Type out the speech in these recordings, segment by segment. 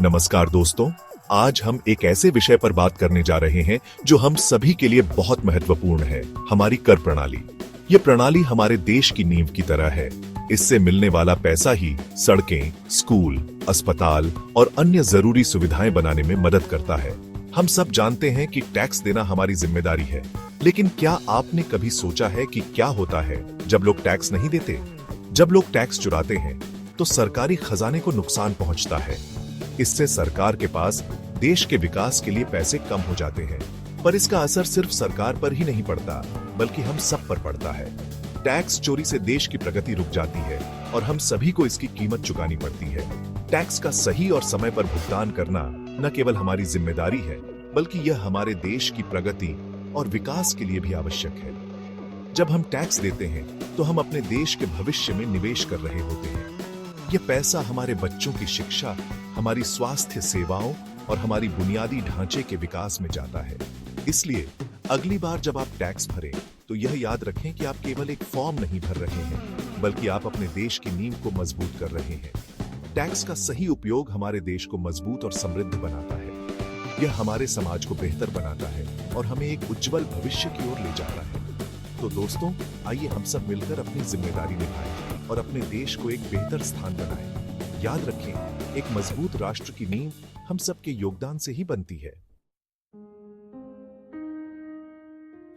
नमस्कार दोस्तों, आज हम एक ऐसे विषय पर बात करने जा रहे हैं जो हम सभी के लिए बहुत महत्वपूर्ण है, हमारी कर प्रणाली। ये प्रणाली हमारे देश की नींव की तरह है। इससे मिलने वाला पैसा ही सड़कें, स्कूल, अस्पताल और अन्य जरूरी सुविधाएं बनाने में मदद करता है। हम सब जानते हैं कि टैक्स देना हमारी जिम्मेदारी है, लेकिन क्या आपने कभी सोचा है कि क्या होता है जब लोग टैक्स नहीं देते? जब लोग टैक्स चुराते हैं तो सरकारी खजाने को नुकसान पहुंचता है। इससे सरकार के पास देश के विकास के लिए पैसे कम हो जाते हैं। पर इसका असर सिर्फ सरकार पर ही नहीं पड़ता, बल्कि हम सब पर पड़ता है। टैक्स चोरी से देश की प्रगति रुक जाती है और हम सभी को इसकी कीमत चुकानी पड़ती है। टैक्स का सही और समय पर भुगतान करना न केवल हमारी जिम्मेदारी है, बल्कि यह हमारे देश की प्रगति और विकास के लिए भी आवश्यक है। जब हम टैक्स देते हैं तो हम अपने देश के भविष्य में निवेश कर रहे होते हैं। यह पैसा हमारे बच्चों की शिक्षा, हमारी स्वास्थ्य सेवाओं और हमारी बुनियादी ढांचे के विकास में जाता है। इसलिए अगली बार जब आप टैक्स भरें तो यह याद रखें कि आप केवल एक फॉर्म नहीं भर रहे हैं, बल्कि आप अपने देश की नींव को मजबूत कर रहे हैं। टैक्स का सही उपयोग हमारे देश को मजबूत और समृद्ध बनाता है। यह हमारे समाज को बेहतर बनाता है और हमें एक उज्जवल भविष्य की ओर ले जाता है। तो दोस्तों, आइए हम सब मिलकर अपनी जिम्मेदारी निभाएं और अपने देश को एक बेहतर स्थान बनाएं। याद रखें, एक मजबूत राष्ट्र की नींव हम सबके योगदान से ही बनती है।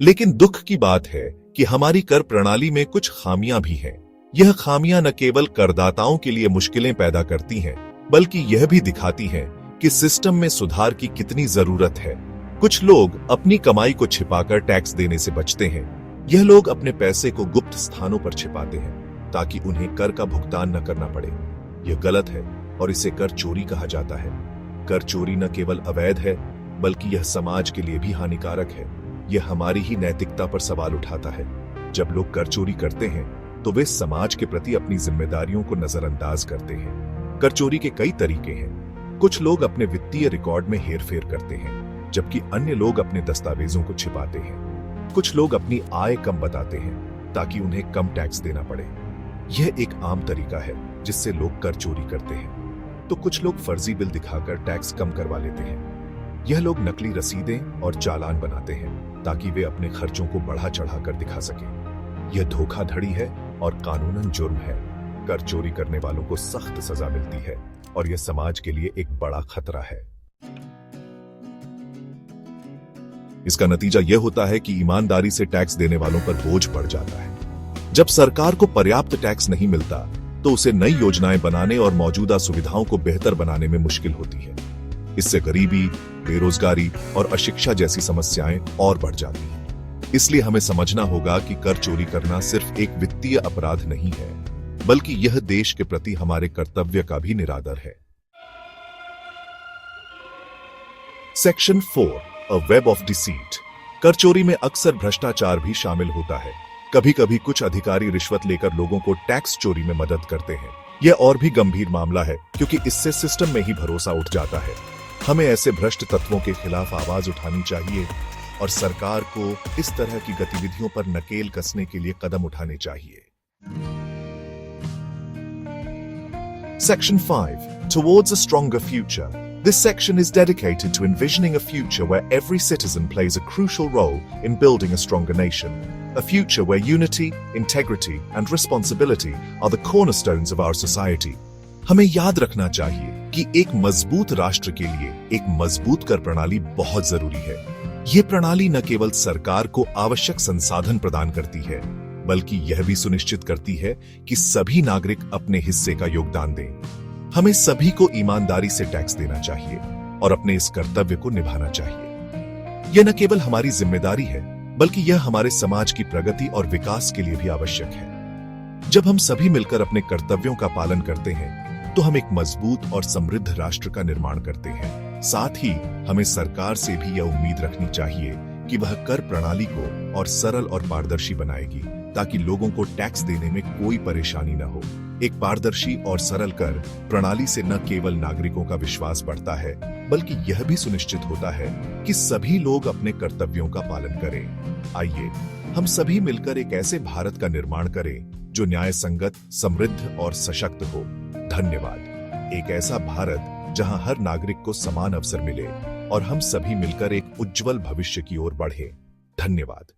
लेकिन दुख की बात है कि हमारी कर प्रणाली में कुछ खामियां भी हैं। यह खामियां न केवल करदाताओं के लिए मुश्किलें पैदा करती हैं, बल्कि यह भी दिखाती हैं कि सिस्टम में सुधार की कितनी जरूरत है। कुछ लोग अपनी कमाई को छिपाकर टैक्स देने से बचते हैं। यह लोग अपने पैसे को गुप्त स्थानों पर छिपाते हैं ताकि उन्हें कर का भुगतान न करना पड़े। यह गलत है और इसे कर चोरी कहा जाता है। कर चोरी न केवल अवैध है, बल्कि यह समाज के लिए भी हानिकारक है। यह हमारी ही नैतिकता पर सवाल उठाता है। जब लोग कर चोरी करते हैं तो वे समाज के प्रति अपनी जिम्मेदारियों को नजरअंदाज करते हैं। कर चोरी के कई तरीके हैं। कुछ लोग अपने वित्तीय रिकॉर्ड में हेरफेर करते हैं, जबकि अन्य लोग अपने दस्तावेजों को छिपाते हैं। कुछ लोग अपनी आय कम बताते हैं ताकि उन्हें कम टैक्स देना पड़े। यह एक आम तरीका है जिससे लोग कर चोरी करते हैं। तो कुछ लोग फर्जी बिल दिखाकर टैक्स कम करवा लेते हैं। यह लोग नकली रसीदें और चालान बनाते हैं ताकि वे अपने खर्चों को बढ़ा चढ़ाकर दिखा सकें। यह धोखाधड़ी है और कानूनन जुर्म है। कर चोरी करने वालों को सख्त सजा मिलती है और यह समाज के लिए एक बड़ा खतरा है। इसका नतीजा यह होता है कि ईमानदारी से टैक्स देने वालों पर बोझ बढ़ जाता है। जब सरकार को पर्याप्त टैक्स नहीं मिलता तो उसे नई योजनाएं बनाने और मौजूदा सुविधाओं को बेहतर बनाने में मुश्किल होती है। इससे गरीबी, बेरोजगारी और अशिक्षा जैसी समस्याएं और बढ़ जाती हैं। इसलिए हमें समझना होगा कि कर चोरी करना सिर्फ एक वित्तीय अपराध नहीं है, बल्कि यह देश के प्रति हमारे कर्तव्य का भी निरादर है। Section 4, a web of deceit. कर चोरी में अक्सर भ्रष्टाचार भी शामिल होता है। कभी कभी कुछ अधिकारी रिश्वत लेकर लोगों को टैक्स चोरी में मदद करते हैं। यह और भी गंभीर मामला है क्योंकि इससे सिस्टम में ही भरोसा उठ जाता है। हमें ऐसे भ्रष्ट तत्वों के खिलाफ आवाज उठानी चाहिए और सरकार को इस तरह की गतिविधियों पर नकेल कसने के लिए कदम उठाने चाहिए। Section 5, Towards a Stronger Future. This section is dedicated to envisioning a future where every citizen plays a crucial role in building a stronger nation. A future where unity, integrity, and responsibility are the cornerstones of our society. हमें याद रखना चाहिए कि एक मजबूत राष्ट्र के लिए एक मजबूत कर प्रणाली बहुत जरूरी है। ये प्रणाली न केवल सरकार को आवश्यक संसाधन प्रदान करती है, बल्कि यह भी सुनिश्चित करती है कि सभी नागरिक अपने हिस्से का योगदान दें। हमें सभी को ईमानदारी से टैक्स देना चाहिए और अपने इस कर्तव्य को निभाना चाहिए। यह न केवल हमारी जिम्मेदारी है, बल्कि यह हमारे समाज की प्रगति और विकास के लिए भी आवश्यक है। जब हम सभी मिलकर अपने कर्तव्यों का पालन करते हैं तो हम एक मजबूत और समृद्ध राष्ट्र का निर्माण करते हैं। साथ ही हमें सरकार से भी यह उम्मीद रखनी चाहिए कि वह कर प्रणाली को और सरल और पारदर्शी बनाएगी ताकि लोगों को टैक्स देने में कोई परेशानी न हो। एक पारदर्शी और सरल कर प्रणाली से न केवल नागरिकों का विश्वास बढ़ता है, बल्कि यह भी सुनिश्चित होता है कि सभी लोग अपने कर्तव्यों का पालन करें। आइए हम सभी मिलकर एक ऐसे भारत का निर्माण करें जो न्याय संगत, समृद्ध और सशक्त हो। धन्यवाद। एक ऐसा भारत जहां हर नागरिक को समान अवसर मिले और हम सभी मिलकर एक उज्जवल भविष्य की ओर बढ़े। धन्यवाद।